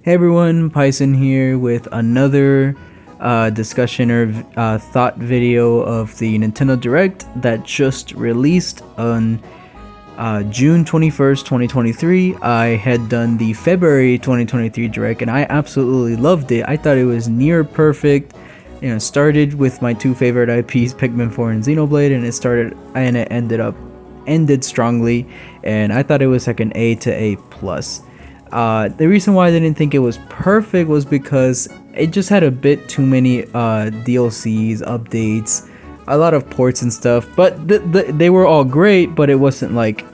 Hey everyone, Python here with another discussion or thought video of the Nintendo Direct that just released on June 21st, 2023. I had done the February 2023 Direct and I absolutely loved it. I thought it was near perfect. Started with my two favorite IPs, Pikmin 4 and Xenoblade, and it ended strongly, and I thought it was like an A to A plus. The reason why I didn't think it was perfect was because it just had a bit too many DLCs, updates, a lot of ports and stuff. But they were all great, but it wasn't like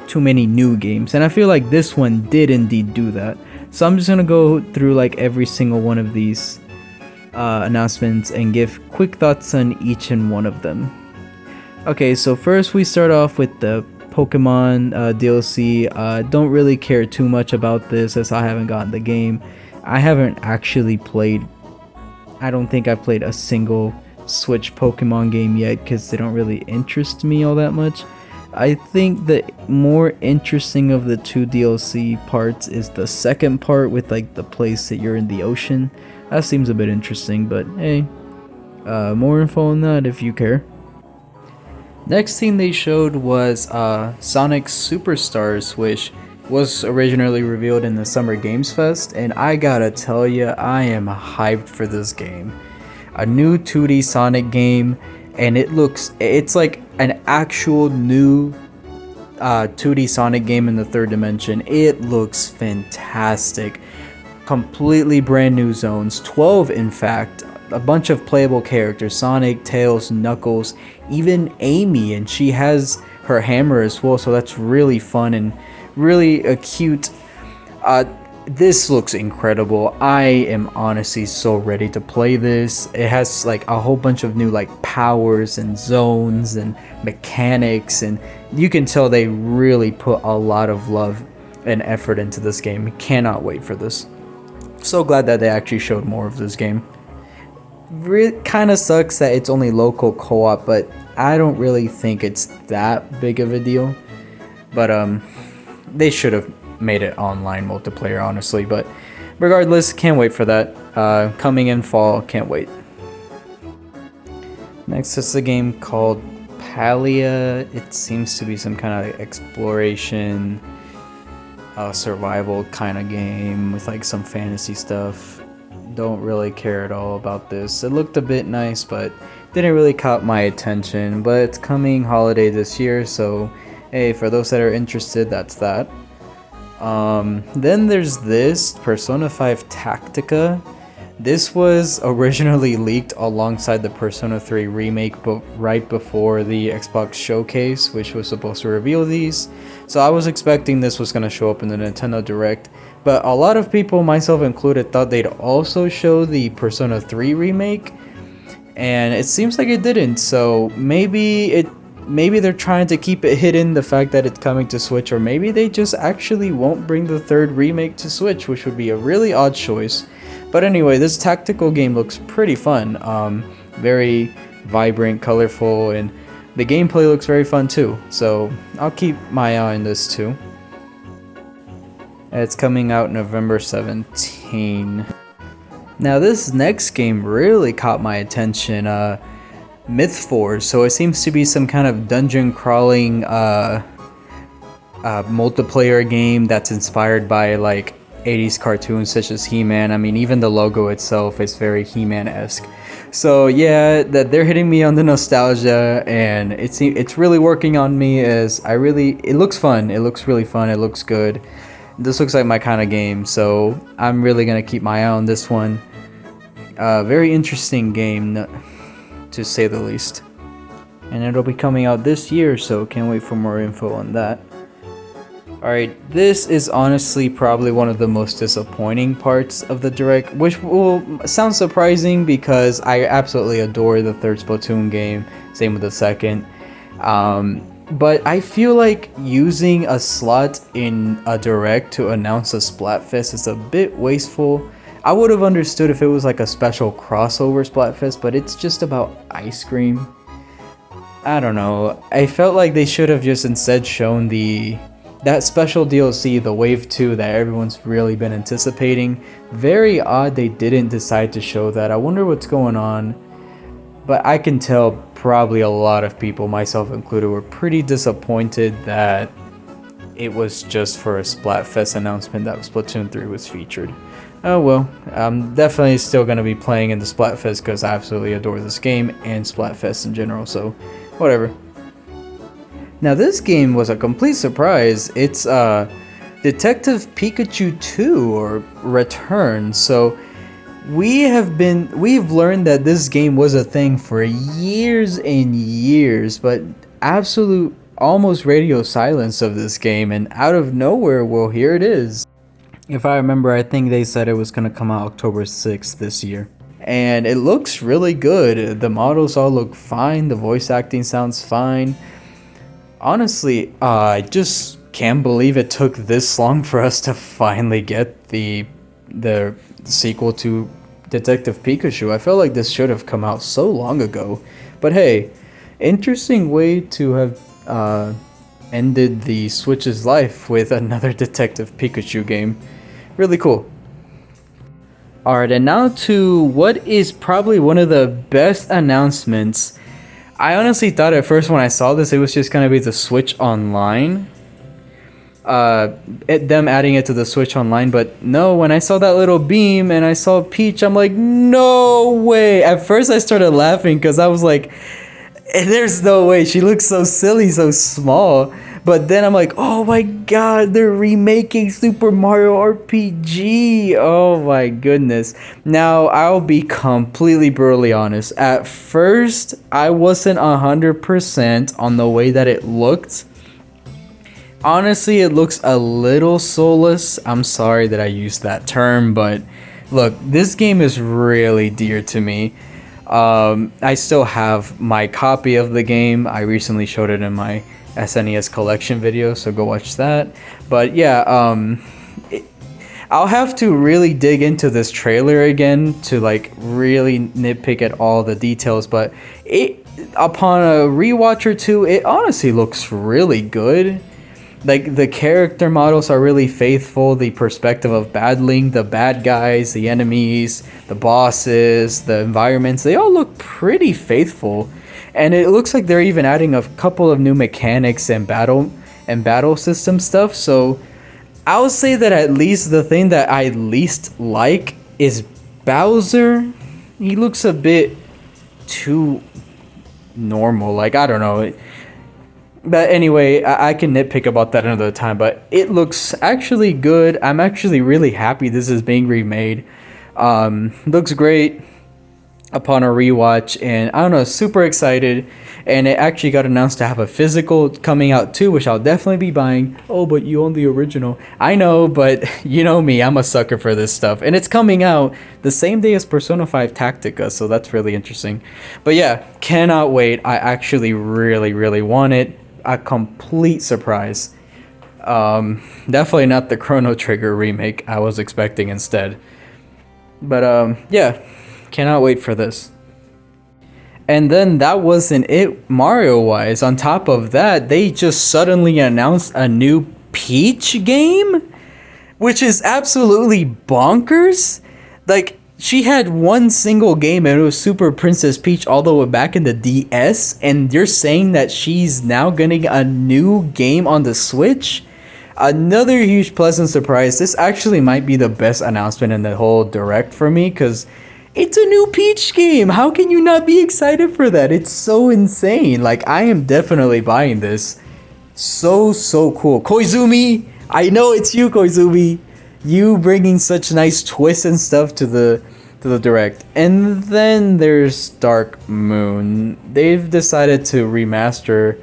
too many new games. And I feel like this one did indeed do that. So I'm just gonna go through like every single one of these announcements and give quick thoughts on each and one of them. Okay, so first we start off with the Pokemon DLC. Don't really care too much about this as I haven't gotten the game. I haven't actually played, I don't think I've played a single Switch Pokemon game yet because they don't really interest me all that much. I think the more interesting of the two DLC parts is the second part with like the place that you're in the ocean. That seems a bit interesting, but hey, more info on that if you care. Next thing they showed was Sonic Superstars, which was originally revealed in the Summer Games Fest, and I gotta tell ya, I am hyped for this game. A new 2D Sonic game, and it's like an actual new 2D Sonic game in the third dimension. It looks fantastic. Completely brand new zones, 12 in fact, a bunch of playable characters: Sonic, Tails, Knuckles, even Amy, and she has her hammer as well, so that's really fun and really cute. This looks incredible. I am honestly so ready to play this. It has like a whole bunch of new like powers and zones and mechanics, and you can tell they really put a lot of love and effort into this game. Cannot wait for this. So glad that they actually showed more of this game. Kind of sucks that it's only local co-op, but I don't really think it's that big of a deal. But they should have made it online multiplayer, honestly. But regardless, can't wait for that. Coming in fall, can't wait. Next is a game called Palia. It seems to be some kind of exploration, survival kind of game with like some fantasy stuff. Don't really care at all about this. It looked a bit nice, but didn't really caught my attention. But it's coming holiday this year, so hey, for those that are interested, that's that. Then there's this Persona 5 Tactica. This was originally leaked alongside the Persona 3 remake, but right before the Xbox showcase, which was supposed to reveal these. So I was expecting this was going to show up in the Nintendo Direct, but a lot of people, myself included, thought they'd also show the Persona 3 remake, and it seems like it didn't. So maybe they're trying to keep it hidden, the fact that it's coming to Switch, or maybe they just actually won't bring the third remake to Switch, which would be a really odd choice. But anyway, this tactical game looks pretty fun. Very vibrant, colorful, and the gameplay looks very fun too. So I'll keep my eye on this too. It's coming out November 17. Now this next game really caught my attention. Myth Force. So it seems to be some kind of dungeon crawling multiplayer game that's inspired by like 80s cartoons such as He-Man. I mean, even the logo itself is very He-Man-esque. So yeah, that they're hitting me on the nostalgia, and it's really working on me. It looks fun. It looks really fun. It looks good. This looks like my kind of game, so I'm really gonna keep my eye on this one. Very interesting game, to say the least. And it'll be coming out this year, so can't wait for more info on that. Alright, this is honestly probably one of the most disappointing parts of the Direct, which will sound surprising because I absolutely adore the third Splatoon game, same with the second. But I feel like using a slot in a Direct to announce a Splatfest is a bit wasteful. I would have understood if it was like a special crossover Splatfest, but it's just about ice cream. I don't know. I felt like they should have just instead shown the That special DLC, the Wave 2 that everyone's really been anticipating, very odd they didn't decide to show that. I wonder what's going on. But I can tell probably a lot of people, myself included, were pretty disappointed that it was just for a Splatfest announcement that Splatoon 3 was featured. Oh well, I'm definitely still going to be playing in the Splatfest because I absolutely adore this game and Splatfest in general, so whatever. Now this game was a complete surprise. It's Detective Pikachu 2 or Return. So we've learned that this game was a thing for years and years, but absolute almost radio silence of this game, and out of nowhere, well, here it is. If I remember, I think they said it was going to come out October 6th this year. And it looks really good. The models all look fine. The voice acting sounds fine. Honestly, I just can't believe it took this long for us to finally get the sequel to Detective Pikachu. I felt like this should have come out so long ago. But hey, interesting way to have ended the Switch's life with another Detective Pikachu game. Really cool. Alright, and now to what is probably one of the best announcements. I honestly thought at first when I saw this, it was just going to be the Switch Online. Them adding it to the Switch Online, but no, when I saw that little beam and I saw Peach, I'm like, no way. At first I started laughing because I was like, there's no way. She looks so silly, so small. But then I'm like, oh my god, they're remaking Super Mario RPG. Oh my goodness. Now, I'll be completely brutally honest. At first, I wasn't 100% on the way that it looked. Honestly, it looks a little soulless. I'm sorry that I used that term, but look, this game is really dear to me. I still have my copy of the game. I recently showed it in my SNES collection video, so go watch that. But yeah, I'll have to really dig into this trailer again to like really nitpick at all the details, but it, upon a rewatch or two, it honestly looks really good. Like, the character models are really faithful. The perspective of battling the bad guys, the enemies, the bosses, the environments, they all look pretty faithful. And it looks like they're even adding a couple of new mechanics and battle system stuff. So I'll say that at least the thing that I least like is Bowser. He looks a bit too normal. Like, I don't know. But anyway, I can nitpick about that another time, but it looks actually good. I'm actually really happy this is being remade. Looks great upon a rewatch, and I don't know, super excited. And it actually got announced to have a physical coming out too, which I'll definitely be buying. Oh, but you own the original. I know, but you know me, I'm a sucker for this stuff. And it's coming out the same day as Persona 5 Tactica, so that's really interesting. But yeah, cannot wait. I actually really, really want it. A complete surprise. Definitely not the Chrono Trigger remake I was expecting instead. But yeah, cannot wait for this. And then that wasn't it Mario wise. On top of that, they just suddenly announced a new Peach game, which is absolutely bonkers. Like, she had one single game and it was Super Princess Peach all the way back in the DS, and you're saying that she's now getting a new game on the Switch? Another huge pleasant surprise. This actually might be the best announcement in the whole Direct for me, because it's a new Peach game. How can you not be excited for that? It's so insane. Like, I am definitely buying this. So cool. Koizumi! I know it's you, Koizumi! You bringing such nice twists and stuff to the Direct. And then there's Dark Moon. They've decided to remaster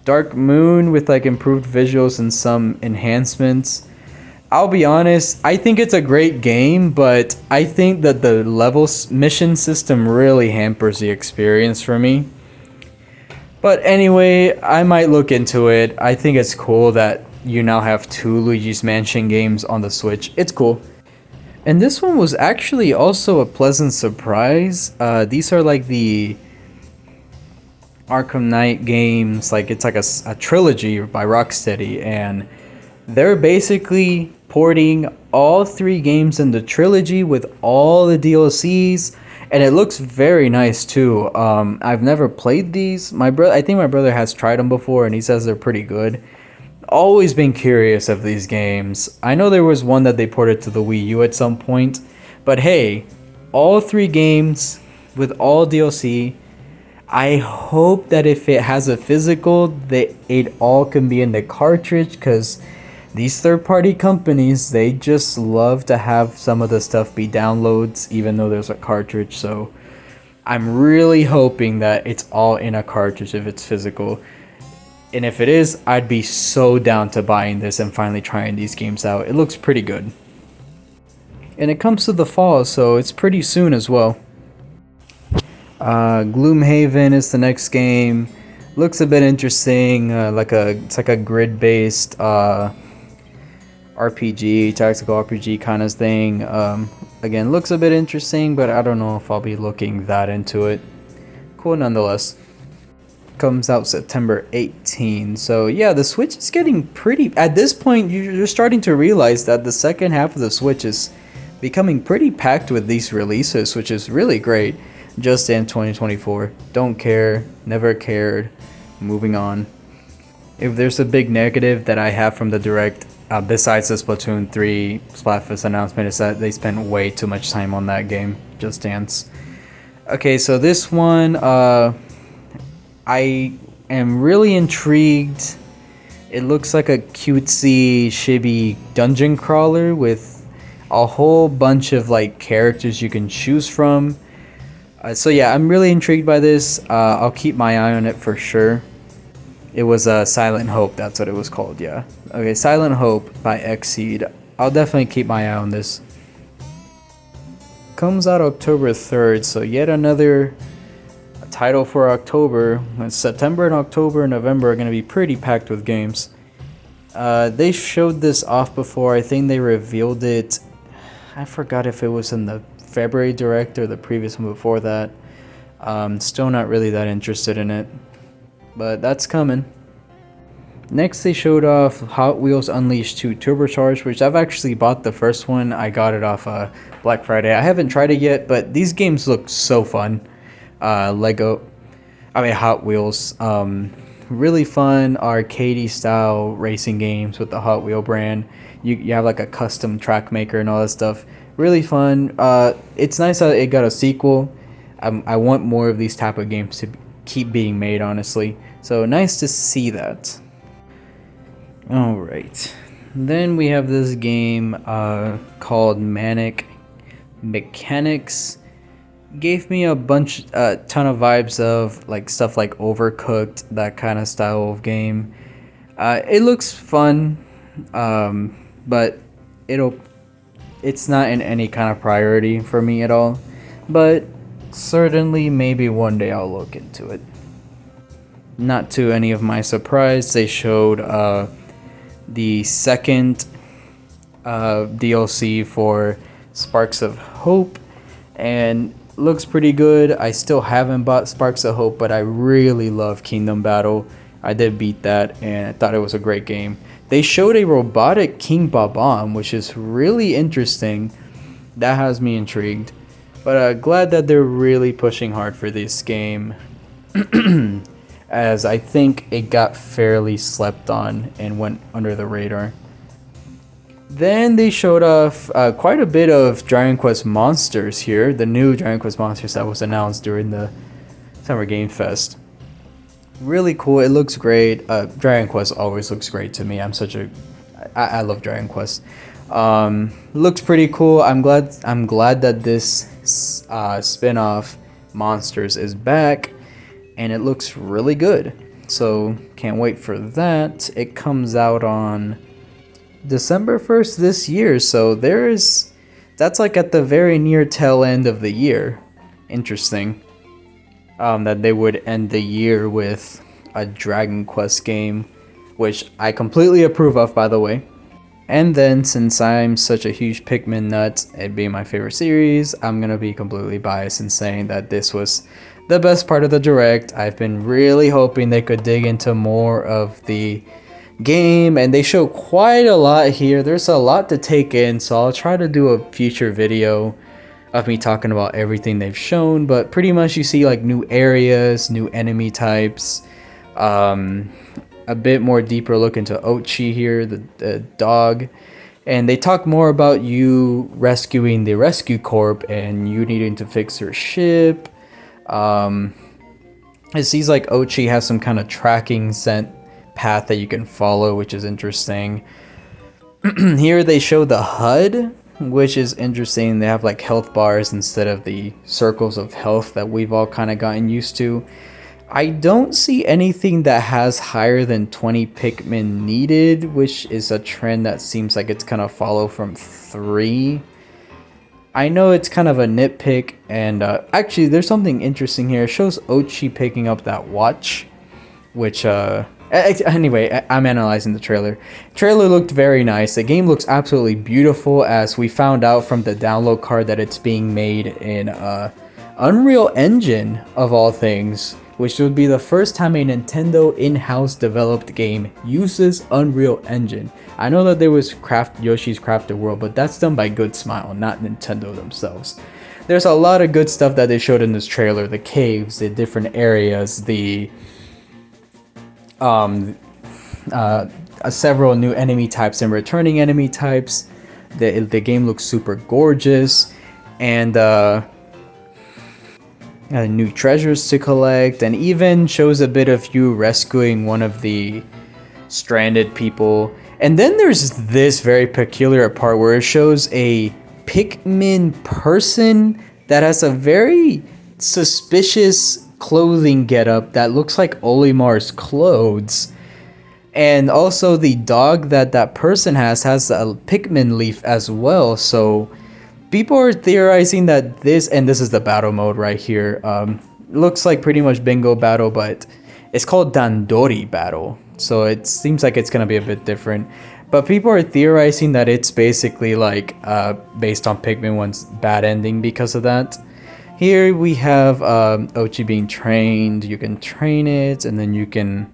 Dark Moon with like improved visuals and some enhancements. I'll be honest, I think it's a great game, but I think that the mission system really hampers the experience for me. But anyway, I might look into it. I think it's cool that you now have 2 Luigi's Mansion games on the Switch. It's cool. And this one was actually also a pleasant surprise. These are like the Arkham Knight games. Like, it's like a trilogy by Rocksteady, and They're basically porting all 3 games in the trilogy with all the DLCs, and it looks very nice too. I've never played these. I think my brother has tried them before, and he says they're pretty good. Always been curious of these games. I know there was one that they ported to the Wii U at some point, but hey, all 3 games with all DLC. I hope that if it has a physical, that it all can be in the cartridge, because these third-party companies, they just love to have some of the stuff be downloads, even though there's a cartridge. So I'm really hoping that it's all in a cartridge if it's physical. And if it is, I'd be so down to buying this and finally trying these games out. It looks pretty good. And it comes to the fall, so it's pretty soon as well. Gloomhaven is the next game. Looks a bit interesting, it's like a grid-based RPG, tactical RPG kind of thing. Again, looks a bit interesting, but I don't know if I'll be looking that into it. Cool nonetheless. Comes out September 18. So yeah, the Switch is getting pretty... At this point, you're starting to realize that the second half of the Switch is becoming pretty packed with these releases, which is really great. Just in 2024. Don't care, never cared, moving on. If there's a big negative that I have from the Direct, besides the Splatoon 3 Splatfest announcement, is that they spent way too much time on that game, Just Dance. Okay, so this one, I am really intrigued. It looks like a cutesy, chibi dungeon crawler with a whole bunch of like characters you can choose from. So yeah, I'm really intrigued by this. I'll keep my eye on it for sure. It was Silent Hope, that's what it was called, yeah. Okay, Silent Hope by Xseed. I'll definitely keep my eye on this. Comes out October 3rd, so yet another title for October. September and October and November are going to be pretty packed with games. They showed this off before. I think they revealed it. I forgot if it was in the February Direct or the previous one before that. Still not really that interested in it, but that's coming. Next, they showed off Hot Wheels Unleashed 2 Turbocharged, which I've actually bought the first one. I got it off Black Friday. I haven't tried it yet, but these games look so fun. Hot Wheels. Really fun arcadey style racing games with the Hot Wheel brand. You have like a custom track maker and all that stuff. Really fun. It's nice that it got a sequel. I want more of these type of games to keep being made, honestly. So nice to see that. Alright. Then we have this game called Manic Mechanics. Gave me a ton of vibes of like stuff like Overcooked, that kind of style of game. It looks fun, but it's not in any kind of priority for me at all. But certainly, maybe one day I'll look into it. Not to any of my surprise, they showed the second DLC for Sparks of Hope, and looks pretty good. I still haven't bought Sparks of Hope, but I really love Kingdom Battle. I did beat that, and I thought it was a great game. They showed a robotic King Bob-omb, which is really interesting. That has me intrigued. But glad that they're really pushing hard for this game. As I think it got fairly slept on and went under the radar. Then they showed off quite a bit of Dragon Quest Monsters here. The new Dragon Quest Monsters that was announced during the Summer Game Fest. Really cool. It looks great. Dragon Quest always looks great to me. I love Dragon Quest. Looks pretty cool. I'm glad that this spin-off Monsters is back, and it looks really good. So can't wait for that. It comes out on December 1st this year, so that's like at the very near tail end of the year. Interesting. That they would end the year with a Dragon Quest game, which I completely approve of, by the way. And then, since I'm such a huge Pikmin nut, it being my favorite series, I'm gonna be completely biased in saying that this was the best part of the Direct. I've been really hoping they could dig into more of the game, and they show quite a lot here. There's a lot to take in, so I'll try to do a future video of me talking about everything they've shown. But pretty much you see like new areas, new enemy types, a bit more deeper look into Oatchi here, the dog. And they talk more about you rescuing the rescue corp and you needing to fix her ship. It seems like Oatchi has some kind of tracking scent path that you can follow, which is interesting. Here they show the HUD, which is interesting. They have like health bars instead of the circles of health that we've all kind of gotten used to. I don't see anything that has higher than 20 Pikmin needed, which is a trend that seems like it's gonna follow from 3. I know it's kind of a nitpick, and actually there's something interesting here. It shows Oatchi picking up that watch, which anyway, I'm analyzing the trailer. Trailer looked very nice. The game looks absolutely beautiful, as we found out from the download card that it's being made in Unreal Engine of all things, which would be the first time a Nintendo in-house developed game uses Unreal Engine. I know that there was Yoshi's Crafted World, but that's done by Good Smile, not Nintendo themselves. There's a lot of good stuff that they showed in this trailer. The caves, the different areas, the several new enemy types and returning enemy types. The game looks super gorgeous, and new treasures to collect, and even shows a bit of you rescuing one of the stranded people. And then there's this very peculiar part where it shows a Pikmin person that has a very suspicious clothing getup that looks like Olimar's clothes. And also the dog that person has a Pikmin leaf as well. So people are theorizing that this is the battle mode right here. Looks like pretty much Bingo Battle, but it's called Dandori Battle. So it seems like it's gonna be a bit different. But people are theorizing that it's basically like based on Pikmin 1's bad ending because of that. Here we have Oatchi being trained. You can train it, and then you can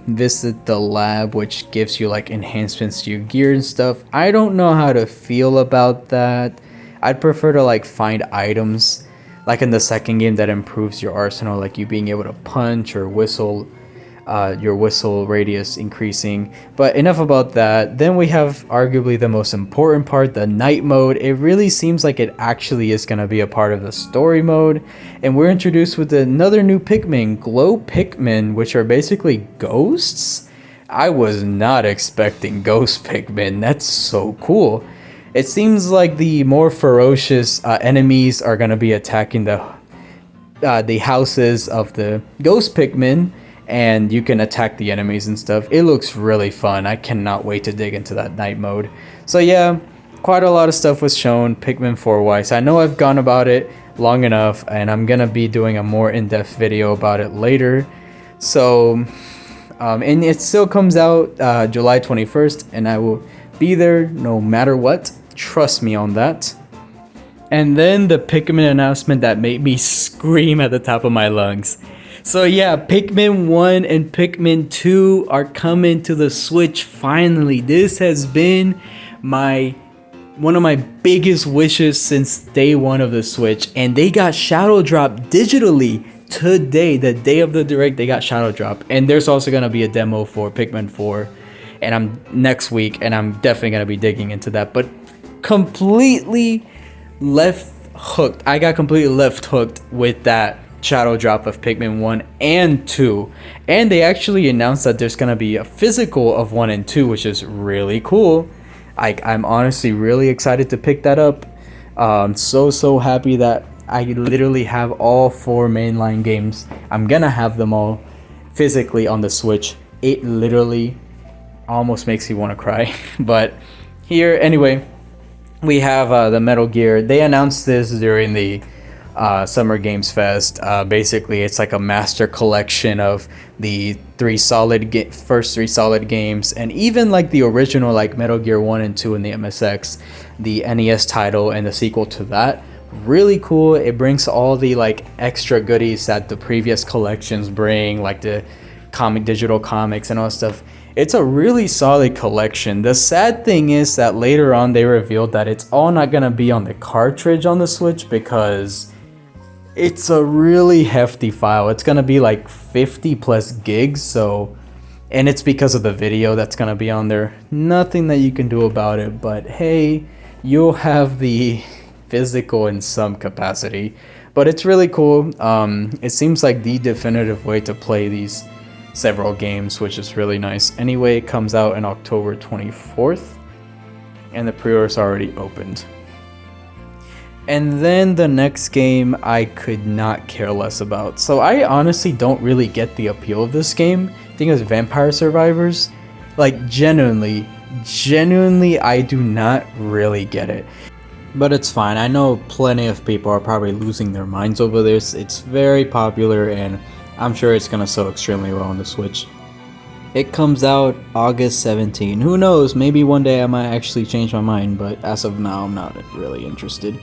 visit the lab, which gives you like enhancements to your gear and stuff. I don't know how to feel about that. I'd prefer to like find items like in the second game that improves your arsenal, like you being able to punch or whistle, your whistle radius increasing. But enough about that. Then we have arguably the most important part, the night mode. It really seems like it actually is going to be a part of the story mode, and we're introduced with another new Pikmin, Glow Pikmin, which are basically ghosts. I was not expecting ghost Pikmin. That's so cool. It seems like the more ferocious enemies are going to be attacking the houses of the ghost Pikmin, and you can attack the enemies and stuff. It looks really fun. I cannot wait to dig into that night mode. So yeah, quite a lot of stuff was shown Pikmin 4 wise. I know I've gone about it long enough, and I'm gonna be doing a more in-depth video about it later. So and it still comes out July 21st, and I will be there no matter what. Trust me on that. And then the Pikmin announcement that made me scream at the top of my lungs. So yeah, Pikmin 1 and Pikmin 2 are coming to the Switch finally. This has been one of my biggest wishes since day one of the Switch, and they got Shadow Drop digitally today, the day of the Direct. They got Shadow Drop, and there's also gonna be a demo for Pikmin 4, and I'm next week, and I'm definitely gonna be digging into that. But completely left hooked. I got completely left hooked with that Shadow Drop of Pikmin 1 and 2. And they actually announced that there's gonna be a physical of 1 and 2, which is really cool. I'm honestly really excited to pick that up. So happy that I literally have all 4 mainline games. I'm gonna have them all physically on the Switch. It literally almost makes you want to cry. But here, anyway, we have the Metal Gear. They announced this during the Summer Games Fest. Basically, it's like a master collection of the first three solid games, and even like the original like Metal Gear 1 and 2 in the MSX, the NES title, and the sequel to that. Really cool. It brings all the like extra goodies that the previous collections bring, like the digital comics and all that stuff. It's a really solid collection. The sad thing is that later on they revealed that it's all not gonna be on the cartridge on the Switch because it's a really hefty file. It's gonna be like 50 plus gigs, so, and it's because of the video that's gonna be on there. Nothing that you can do about it, but hey, you'll have the physical in some capacity. But it's really cool. It seems like the definitive way to play these several games, which is really nice. Anyway, it comes out in October 24th, and the pre-order's already opened. And then the next game I could not care less about. So I honestly don't really get the appeal of this game. I think it's Vampire Survivors. Like genuinely, I do not really get it. But it's fine. I know plenty of people are probably losing their minds over this. It's very popular and I'm sure it's gonna sell extremely well on the Switch. It comes out August 17. Who knows, maybe one day I might actually change my mind, but as of now I'm not really interested.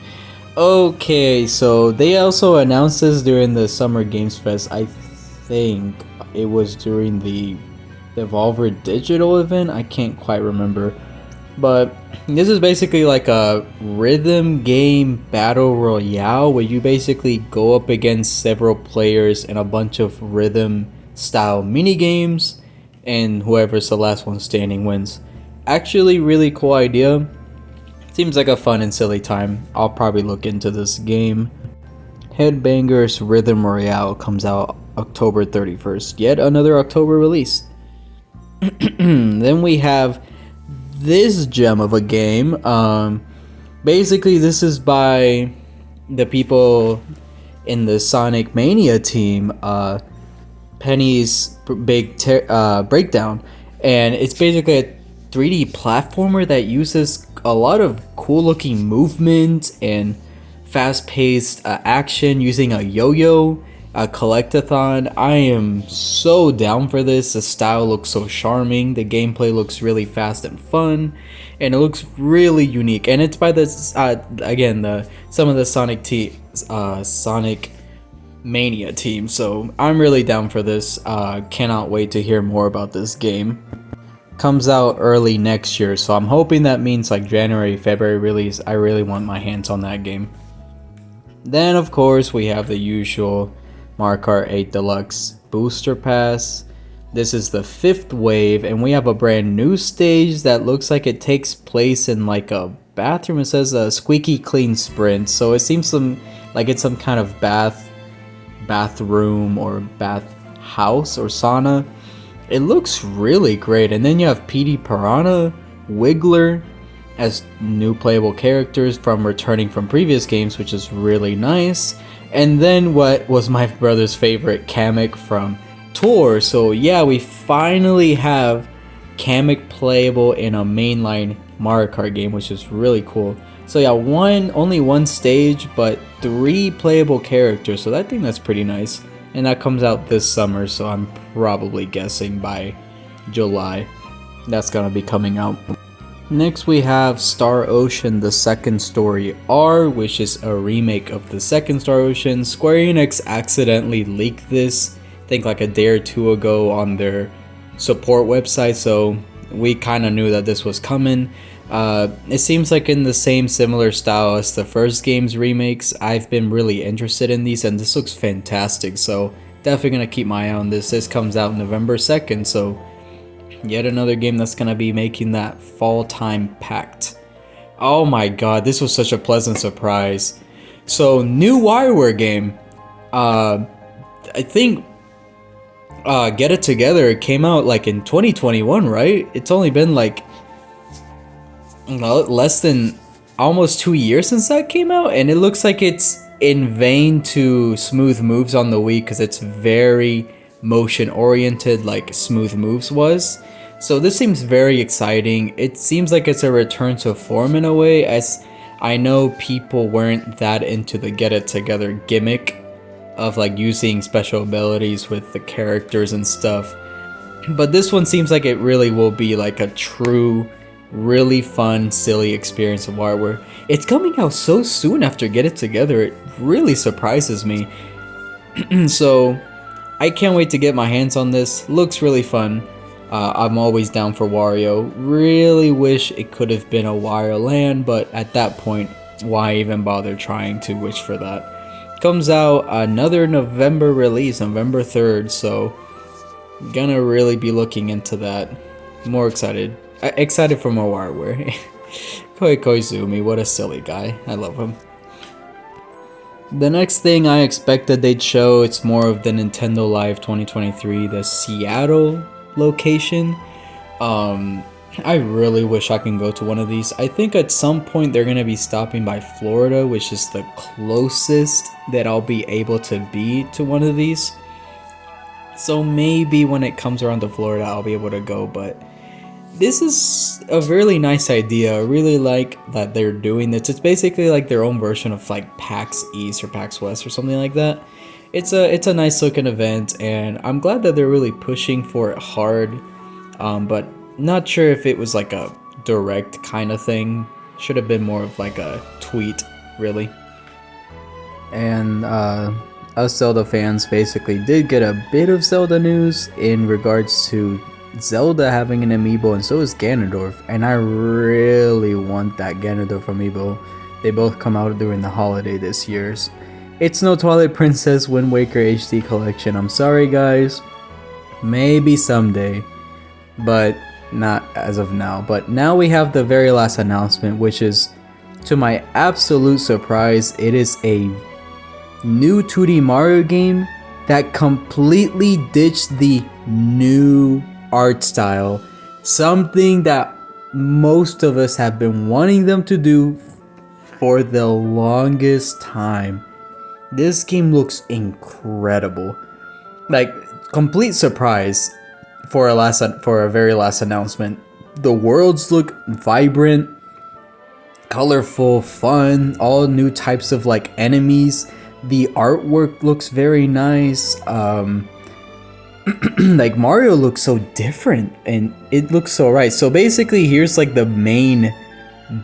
Okay, so they also announced this during the Summer Games Fest. I think it was during the Devolver Digital event. I can't quite remember. But this is basically like a rhythm game battle royale where you basically go up against several players in a bunch of rhythm style mini games, and whoever's the last one standing wins. Actually, really cool idea. Seems like a fun and silly time. I'll probably look into this game. Headbangers Rhythm Royale comes out October 31st. Yet another October release. Then we have this gem of a game. Basically, this is by the people in the Sonic Mania team, Penny's Big Breakdown, and it's basically a 3D platformer that uses a lot of cool looking movement and fast-paced action using a yo-yo, a collectathon. I am so down for this. The style looks so charming, the gameplay looks really fast and fun, and it looks really unique. And it's by this again some of the Sonic Mania team, so I'm really down for this. Cannot wait to hear more about this game. Comes out early next year, so I'm hoping that means like January, February release. I really want my hands on that game. Then of course we have the usual Mario Kart 8 Deluxe Booster Pass. This is the 5th wave, and we have a brand new stage that looks like it takes place in like a bathroom. It says a squeaky clean sprint, so it seems like it's some kind of bathroom or bath house or sauna. It looks really great. And then you have PD Piranha, Wiggler as new playable characters from returning from previous games, which is really nice. And then what was my brother's favorite, Kamek from Tour. So yeah, we finally have Kamek playable in a mainline Mario Kart game, which is really cool. So yeah, only one stage, but 3 playable characters, so I think that's pretty nice. And that comes out this summer, so I'm probably guessing by July that's gonna be coming out. Next we have Star Ocean The Second Story R, which is a remake of the second Star Ocean. Square Enix accidentally leaked this, I think like a day or two ago on their support website, so we kind of knew that this was coming. It seems like in the same similar style as the first game's remakes. I've been really interested in these, and this looks fantastic, so definitely gonna keep my eye on this. This comes out November 2nd, so yet another game that's gonna be making that fall time packed. Oh my god, this was such a pleasant surprise. So new WarioWare game, I think Get It Together came out like in 2021, right? It's only been like less than almost 2 years since that came out, and it looks like it's in vain to Smooth Moves on the Wii because it's very motion oriented like Smooth Moves was. So this seems very exciting. It seems like it's a return to form in a way, as I know people weren't that into the Get It Together gimmick of like using special abilities with the characters and stuff, but this one seems like it really will be like a true really fun, silly experience of WarioWare. It's coming out so soon after Get It Together, it really surprises me. So I can't wait to get my hands on this. Looks really fun. I'm always down for Wario. Really wish it could have been a Wario Land, but at that point, why even bother trying to wish for that? Comes out another November release, November 3rd, so gonna really be looking into that. More excited. Excited for more WarioWare. Koizumi, what a silly guy. I love him. The next thing I expected they'd show, it's more of the Nintendo Live 2023, the Seattle location. I really wish I can go to one of these. I think at some point they're going to be stopping by Florida, which is the closest that I'll be able to be to one of these. So maybe when it comes around to Florida, I'll be able to go, but this is a really nice idea. I really like that they're doing this. It's basically like their own version of like PAX East or PAX West or something like that. It's a nice looking event, and I'm glad that they're really pushing for it hard. But not sure if it was like a direct kind of thing. Should have been more of like a tweet, really. And us Zelda fans basically did get a bit of Zelda news in regards to Zelda having an amiibo, and so is Ganondorf, and I really want that Ganondorf amiibo. They both come out during the holiday this year. It's no Twilight Princess Wind Waker HD collection. I'm sorry guys. Maybe someday, but not as of now. But now we have the very last announcement, which is, to my absolute surprise, it is a new 2D Mario game that completely ditched the new art style, something that most of us have been wanting them to do for the longest time. This game looks incredible. Like, complete surprise for a very last announcement. The worlds look vibrant, colorful, fun, all new types of like enemies. The artwork looks very nice. Like Mario looks so different and it looks so right. So basically here's like the main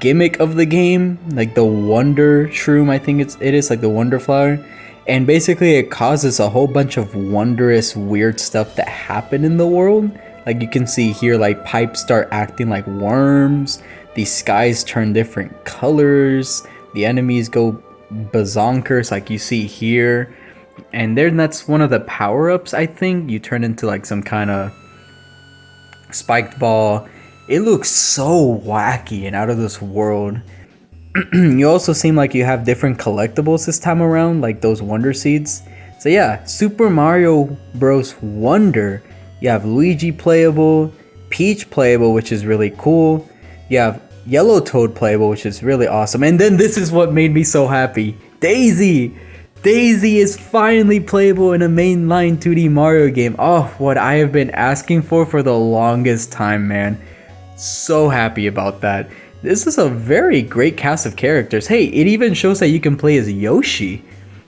gimmick of the game, like the Wonder Shroom, I think it is like the Wonder Flower, and basically it causes a whole bunch of wondrous weird stuff that happen in the world. Like you can see here, like pipes start acting like worms, the skies turn different colors, the enemies go bazonkers like you see here. And then that's one of the power-ups, I think. You turn into like some kind of spiked ball. It looks so wacky and out of this world. You also seem like you have different collectibles this time around, like those Wonder Seeds. So yeah, Super Mario Bros. Wonder. You have Luigi playable, Peach playable, which is really cool. You have Yellow Toad playable, which is really awesome. And then this is what made me so happy. Daisy! Daisy is finally playable in a mainline 2D Mario game. Oh, what I have been asking for the longest time, man. So happy about that. This is a very great cast of characters. Hey, it even shows that you can play as Yoshi.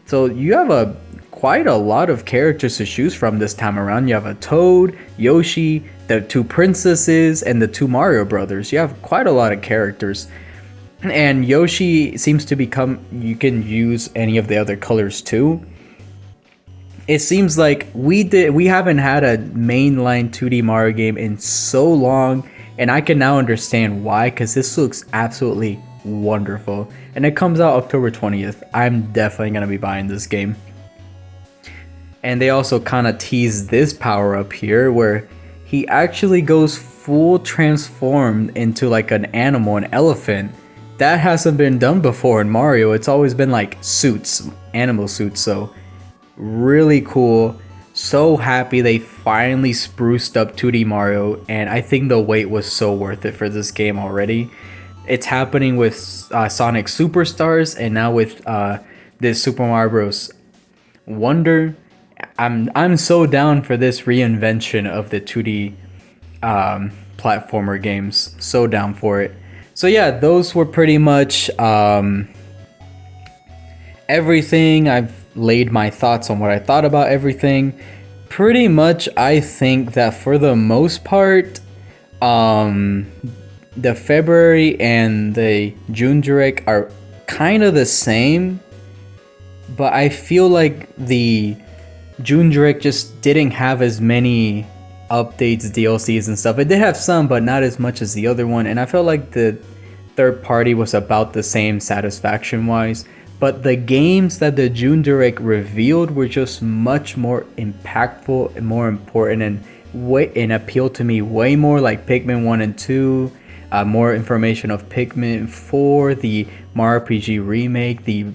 So you have quite a lot of characters to choose from this time around. You have a Toad, Yoshi, the two princesses, and the two Mario brothers. You have quite a lot of characters. And Yoshi seems to become, you can use any of the other colors too. It seems like we haven't had a mainline 2D Mario game in so long, and I can now understand why, because this looks absolutely wonderful. And it comes out October 20th. I'm definitely going to be buying this game. And they also kind of tease this power up here where he actually goes full transformed into like an animal, an elephant. That hasn't been done before in Mario. It's always been like suits, animal suits. So really cool. So happy they finally spruced up 2D Mario, and I think the wait was so worth it for this game already. It's happening with Sonic Superstars, and now with this Super Mario Bros. Wonder. I'm so down for this reinvention of the 2D platformer games. So down for it. So yeah, those were pretty much everything. I've laid my thoughts on what I thought about everything. Pretty much, I think that for the most part, the February and the June Direct are kind of the same. But I feel like the June Direct just didn't have as many updates, DLCs, and stuff. It did have some, but not as much as the other one. And I felt like the third party was about the same satisfaction wise. But the games that the June Direct revealed were just much more impactful and more important and appealed to me way more, like Pikmin 1 and 2. More information of Pikmin 4, the Mario RPG remake, the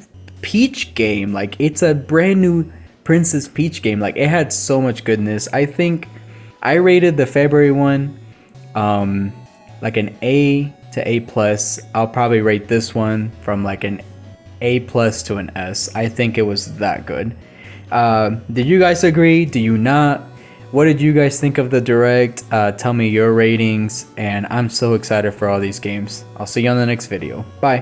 Peach game. Like, it's a brand new Princess Peach game. Like, it had so much goodness. I think I rated the February one like an A to A plus. I'll probably rate this one from like an A plus to an S. I think it was that good. Did you guys agree? Do you not? What did you guys think of the Direct? Tell me your ratings, and I'm so excited for all these games. I'll see you on the next video. Bye.